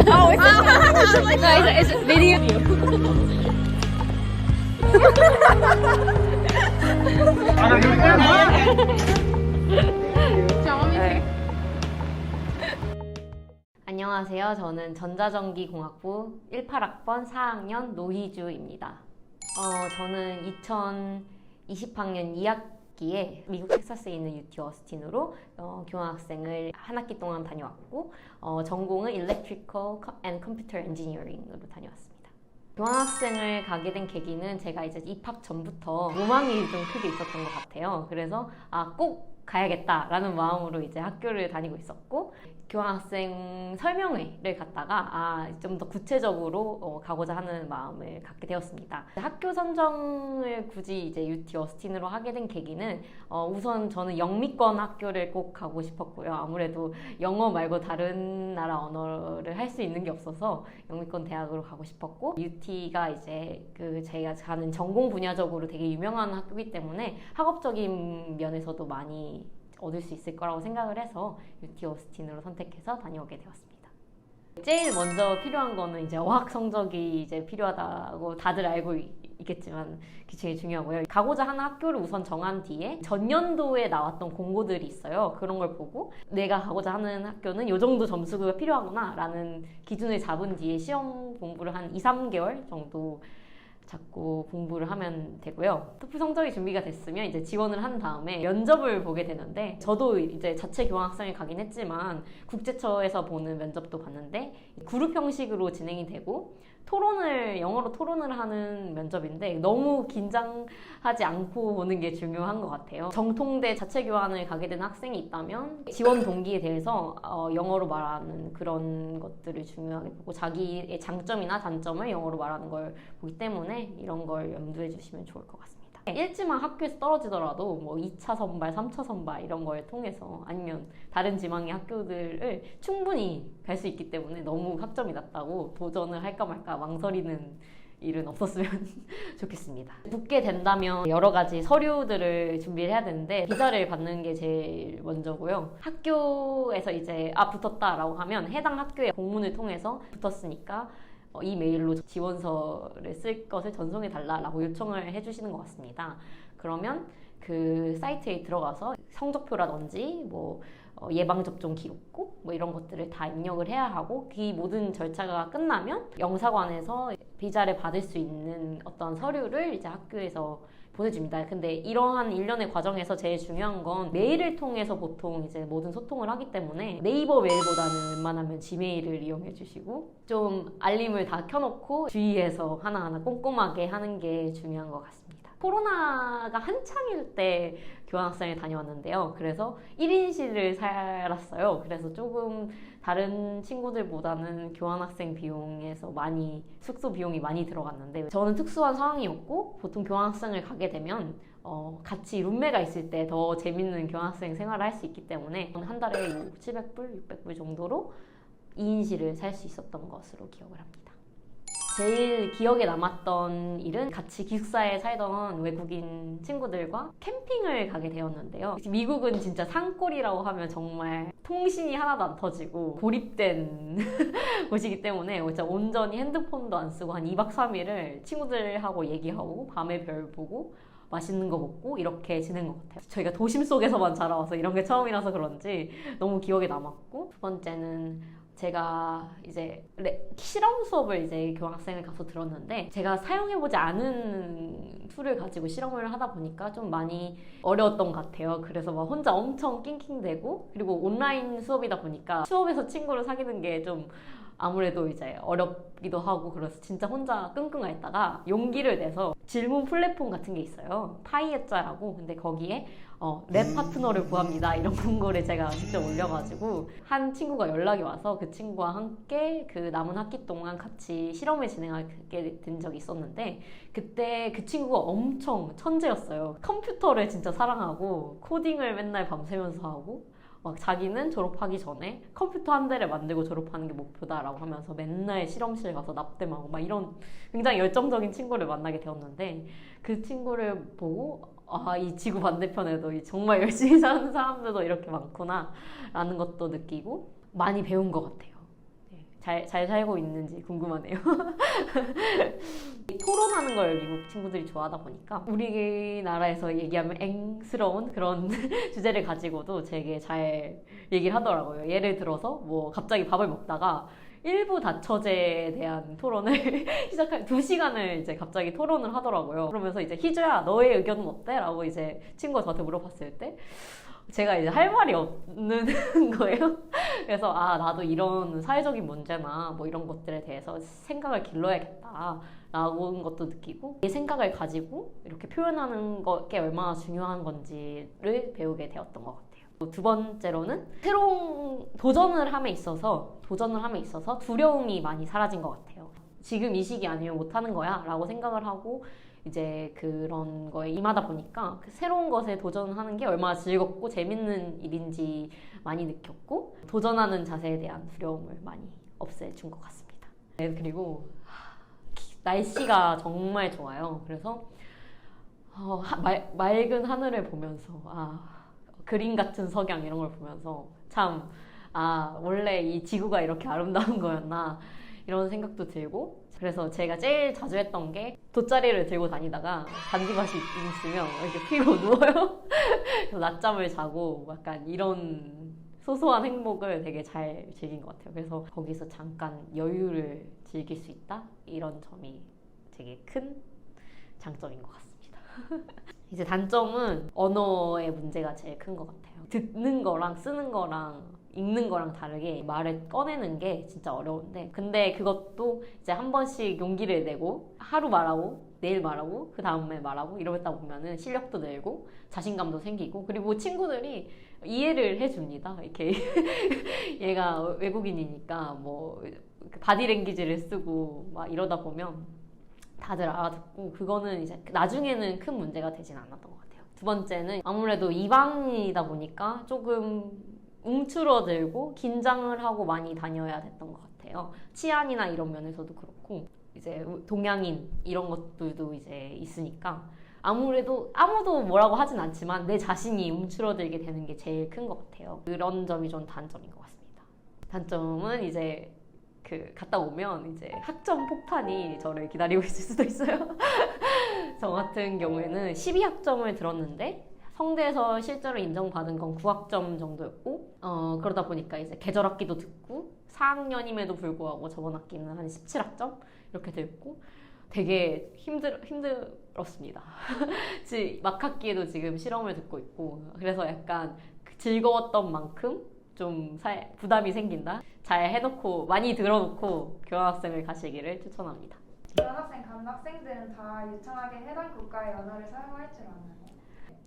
Oh, it's a video. 안녕하세요. 저는 전자전기공학부 18학번 4학년 노희주입니다. 저는 2020학년 2학기에 미국 텍사스에 있는 UT 어스틴으로 교환학생을 한 학기 동안 다녀왔고 전공은 Electrical and Computer Engineering으로 다녀왔습니다. 교환학생을 가게 된 계기는 제가 이제 입학 전부터 로망이 좀 크게 있었던 것 같아요. 그래서 꼭 가야겠다라는 마음으로 이제 학교를 다니고 있었고 교환학생 설명회를 갔다가 좀 더 구체적으로 가고자 하는 마음을 갖게 되었습니다. 학교 선정을 굳이 이제 UT 어스틴으로 하게 된 계기는 우선 저는 영미권 학교를 꼭 가고 싶었고요. 아무래도 영어 말고 다른 나라 언어를 할 수 있는 게 없어서 영미권 대학으로 가고 싶었고 UT가 이제 제가 가는 전공 분야적으로 되게 유명한 학교이기 때문에 학업적인 면에서도 많이 얻을 수 있을 거라고 생각을 해서 UT 어스틴으로 선택해서 다녀오게 되었습니다. 제일 먼저 필요한 거는 이제 어학 성적이 이제 필요하다고 다들 알고 있겠지만 그게 제일 중요하고요. 가고자 하는 학교를 우선 정한 뒤에 전년도에 나왔던 공고들이 있어요. 그런 걸 보고 내가 가고자 하는 학교는 이 정도 점수가 필요하구나 라는 기준을 잡은 뒤에 시험 공부를 한 2-3개월 정도 자꾸 공부를 하면 되고요. 토플 성적이 준비가 됐으면 이제 지원을 한 다음에 면접을 보게 되는데 저도 이제 자체 교환학생을 가긴 했지만 국제처에서 보는 면접도 봤는데 그룹 형식으로 진행이 되고 영어로 토론을 하는 면접인데 너무 긴장하지 않고 보는 게 중요한 것 같아요. 정통대 자체 교환을 가게 된 학생이 있다면 지원 동기에 대해서 영어로 말하는 그런 것들을 중요하게 보고 자기의 장점이나 단점을 영어로 말하는 걸 보기 때문에 이런 걸 염두해 주시면 좋을 것 같습니다. 일지만 학교에서 떨어지더라도 뭐 2차 선발, 3차 선발 이런 걸 통해서 아니면 다른 지망의 학교들을 충분히 갈 수 있기 때문에 너무 학점이 낮다고 도전을 할까 말까 망설이는 일은 없었으면 좋겠습니다. 붙게 된다면 여러 가지 서류들을 준비를 해야 되는데 비자를 받는 게 제일 먼저고요. 학교에서 이제 붙었다라고 하면 해당 학교의 공문을 통해서 붙었으니까 이 메일로 지원서를 쓸 것을 전송해 달라라고 요청을 해주시는 것 같습니다. 그러면 그 사이트에 들어가서 성적표라든지 예방접종 기록부 이런 것들을 다 입력을 해야 하고 그 모든 절차가 끝나면 영사관에서 비자를 받을 수 있는 어떤 서류를 이제 학교에서 보내줍니다. 근데 이러한 일련의 과정에서 제일 중요한 건 메일을 통해서 보통 이제 모든 소통을 하기 때문에 네이버 메일보다는 웬만하면 지메일을 이용해 주시고 좀 알림을 다 켜놓고 주의해서 하나하나 꼼꼼하게 하는 게 중요한 것 같습니다. 코로나가 한창일 때 교환학생을 다녀왔는데요. 그래서 1인실을 살았어요. 그래서 조금 다른 친구들보다는 교환학생 비용에서 숙소 비용이 많이 들어갔는데 저는 특수한 상황이었고 보통 교환학생을 가게 되면 같이 룸메가 있을 때 더 재밌는 교환학생 생활을 할 수 있기 때문에 한 달에 700불, 600불 정도로 2인실을 살 수 있었던 것으로 기억을 합니다. 제일 기억에 남았던 일은 같이 기숙사에 살던 외국인 친구들과 캠핑을 가게 되었는데요. 미국은 진짜 산골이라고 하면 정말 통신이 하나도 안 터지고 고립된 곳이기 때문에 진짜 온전히 핸드폰도 안 쓰고 한 2박 3일을 친구들하고 얘기하고 밤에 별 보고 맛있는 거 먹고 이렇게 지낸 것 같아요. 저희가 도심 속에서만 자라와서 이런 게 처음이라서 그런지 너무 기억에 남았고 두 번째는 제가 이제 실험 수업을 이제 교환학생을 가서 들었는데 제가 사용해보지 않은 툴을 가지고 실험을 하다 보니까 좀 많이 어려웠던 것 같아요. 그래서 막 혼자 엄청 낑낑대고 그리고 온라인 수업이다 보니까 수업에서 친구를 사귀는 게 좀 아무래도 이제 어렵기도 하고 그래서 진짜 혼자 끙끙 앓다가 용기를 내서 질문 플랫폼 같은 게 있어요. 파이에짜라고. 근데 거기에 랩 파트너를 구합니다 이런 공고를 제가 직접 올려가지고 한 친구가 연락이 와서 그 친구와 함께 그 남은 학기 동안 같이 실험을 진행하게 된 적이 있었는데 그때 그 친구가 엄청 천재였어요. 컴퓨터를 진짜 사랑하고 코딩을 맨날 밤새면서 하고 막 자기는 졸업하기 전에 컴퓨터 한 대를 만들고 졸업하는 게 목표다라고 하면서 맨날 실험실 가서 납땜하고 막 이런 굉장히 열정적인 친구를 만나게 되었는데 그 친구를 보고 이 지구 반대편에도 정말 열심히 사는 사람들도 이렇게 많구나 라는 것도 느끼고 많이 배운 것 같아요. 잘 살고 있는지 궁금하네요. 토론하는 걸 미국 친구들이 좋아하다 보니까 우리나라에서 얘기하면 앵스러운 그런 주제를 가지고도 되게 잘 얘기를 하더라고요. 예를 들어서 뭐 갑자기 밥을 먹다가 일부 다처제에 대한 토론을 시작할 2시간을 이제 갑자기 토론을 하더라고요. 그러면서 이제 희주야 너의 의견은 어때? 라고 이제 친구가 저한테 물어봤을 때 제가 이제 할 말이 없는 거예요. 그래서 나도 이런 사회적인 문제나 뭐 이런 것들에 대해서 생각을 길러야겠다 라는 것도 느끼고 이 생각을 가지고 이렇게 표현하는 게 얼마나 중요한 건지를 배우게 되었던 것 같아요. 두 번째로는 새로운 도전을 함에 있어서 두려움이 많이 사라진 것 같아요. 지금 이 시기 아니면 못하는 거야 라고 생각을 하고 이제 그런 거에 임하다 보니까 그 새로운 것에 도전하는 게 얼마나 즐겁고 재밌는 일인지 많이 느꼈고 도전하는 자세에 대한 두려움을 많이 없애준 것 같습니다. 네, 그리고 날씨가 정말 좋아요. 그래서 맑은 하늘을 보면서 그림 같은 석양 이런 걸 보면서 참 원래 이 지구가 이렇게 아름다운 거였나 이런 생각도 들고 그래서 제가 제일 자주 했던 게 돗자리를 들고 다니다가 잔디밭이 있으면 이렇게 피고 누워요. 그래서 낮잠을 자고 약간 이런 소소한 행복을 되게 잘 즐긴 것 같아요. 그래서 거기서 잠깐 여유를 즐길 수 있다? 이런 점이 되게 큰 장점인 것 같습니다. 이제 단점은 언어의 문제가 제일 큰 것 같아요. 듣는 거랑 쓰는 거랑 읽는 거랑 다르게 말을 꺼내는 게 진짜 어려운데 근데 그것도 이제 한 번씩 용기를 내고 하루 말하고 내일 말하고 그 다음에 말하고 이러다 보면은 실력도 늘고 자신감도 생기고 그리고 친구들이 이해를 해줍니다. 이렇게 얘가 외국인이니까 뭐 바디랭귀지를 쓰고 막 이러다 보면 다들 알아듣고 그거는 이제 나중에는 큰 문제가 되진 않았던 것 같아요. 두 번째는 아무래도 이방인이다 보니까 조금 움츠러들고 긴장을 하고 많이 다녀야 됐던 것 같아요. 치안이나 이런 면에서도 그렇고 이제 동양인 이런 것들도 이제 있으니까 아무래도 아무도 뭐라고 하진 않지만 내 자신이 움츠러들게 되는 게 제일 큰 것 같아요. 그런 점이 좀 단점인 것 같습니다. 단점은 이제 갔다 오면 이제 학점 폭탄이 저를 기다리고 있을 수도 있어요. 저 같은 경우에는 12학점을 들었는데 성대에서 실제로 인정받은 건 9학점 정도였고 그러다 보니까 이제 계절학기도 듣고 4학년임에도 불구하고 저번 학기는 한 17학점 이렇게 듣고 되게 힘들었습니다. 막학기에도 지금 실험을 듣고 있고 그래서 약간 즐거웠던 만큼 좀 부담이 생긴다. 잘 해놓고 많이 들어놓고 교환학생을 가시기를 추천합니다. 교환학생 간 학생들은 다 유창하게 해당 국가의 언어를 사용할 줄 아나요?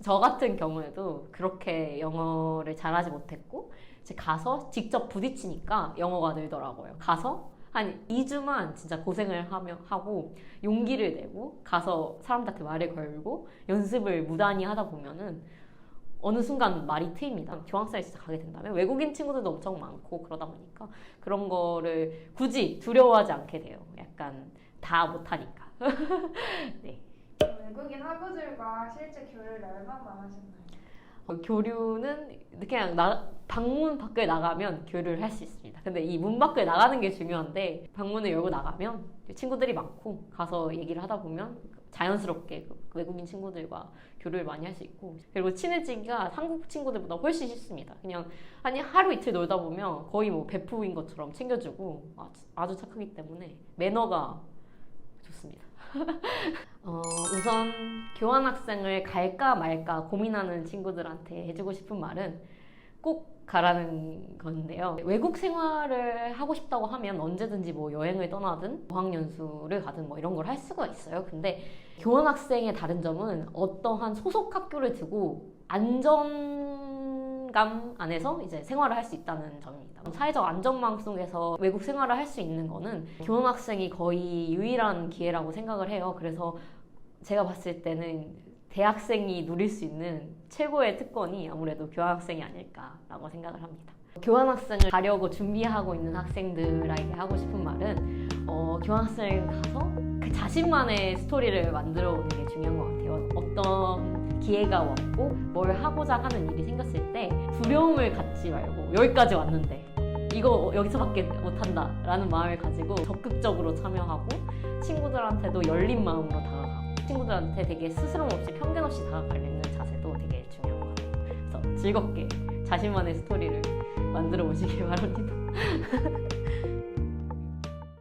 저 같은 경우에도 그렇게 영어를 잘하지 못했고 이제 가서 직접 부딪히니까 영어가 늘더라고요. 가서 한 2주만 진짜 고생을 하고 용기를 내고 가서 사람들한테 말을 걸고 연습을 무단히 하다 보면은 어느 순간 말이 트입니다. 교환학생을 진짜 가게 된다면 외국인 친구들도 엄청 많고 그러다 보니까 그런 거를 굳이 두려워하지 않게 돼요. 약간 다 못하니까. 네. 외국인 학우들과 실제 교류를 얼마나 하셨나요? 교류는 그냥 방문 밖을 나가면 교류를 할 수 있습니다. 근데 이 문 밖을 나가는 게 중요한데 방문을 열고 나가면 친구들이 많고 가서 얘기를 하다 보면 자연스럽게 외국인 친구들과 교류를 많이 할 수 있고 그리고 친해지기가 한국 친구들보다 훨씬 쉽습니다. 그냥 하루 이틀 놀다 보면 거의 뭐 베프인 것처럼 챙겨주고 아주 착하기 때문에 매너가 좋습니다. 우선 교환학생을 갈까 말까 고민하는 친구들한테 해주고 싶은 말은 꼭 가라는 건데요. 외국 생활을 하고 싶다고 하면 언제든지 뭐 여행을 떠나든 어학연수를 가든 뭐 이런 걸 할 수가 있어요. 근데 교환학생의 다른 점은 어떠한 소속 학교를 두고 안정감 안에서 이제 생활을 할 수 있다는 점입니다. 사회적 안전망 속에서 외국 생활을 할 수 있는 거는 교환학생이 거의 유일한 기회라고 생각을 해요. 그래서 제가 봤을 때는 대학생이 누릴 수 있는 최고의 특권이 아무래도 교환학생이 아닐까라고 생각을 합니다. 교환학생을 가려고 준비하고 있는 학생들에게 하고 싶은 말은 교환학생을 가서 그 자신만의 스토리를 만들어 오는 게 중요한 것 같아요. 어떤 기회가 왔고 뭘 하고자 하는 일이 생겼을 때 두려움을 갖지 말고 여기까지 왔는데 이거 여기서밖에 못한다 라는 마음을 가지고 적극적으로 참여하고 친구들한테도 열린 마음으로 다가가고 친구들한테 되게 스스럼 없이 편견 없이 다가가려는 자세도 되게 중요한 것 같아요. 그래서 즐겁게 자신만의 스토리를 만들어 보시길 바랍니다.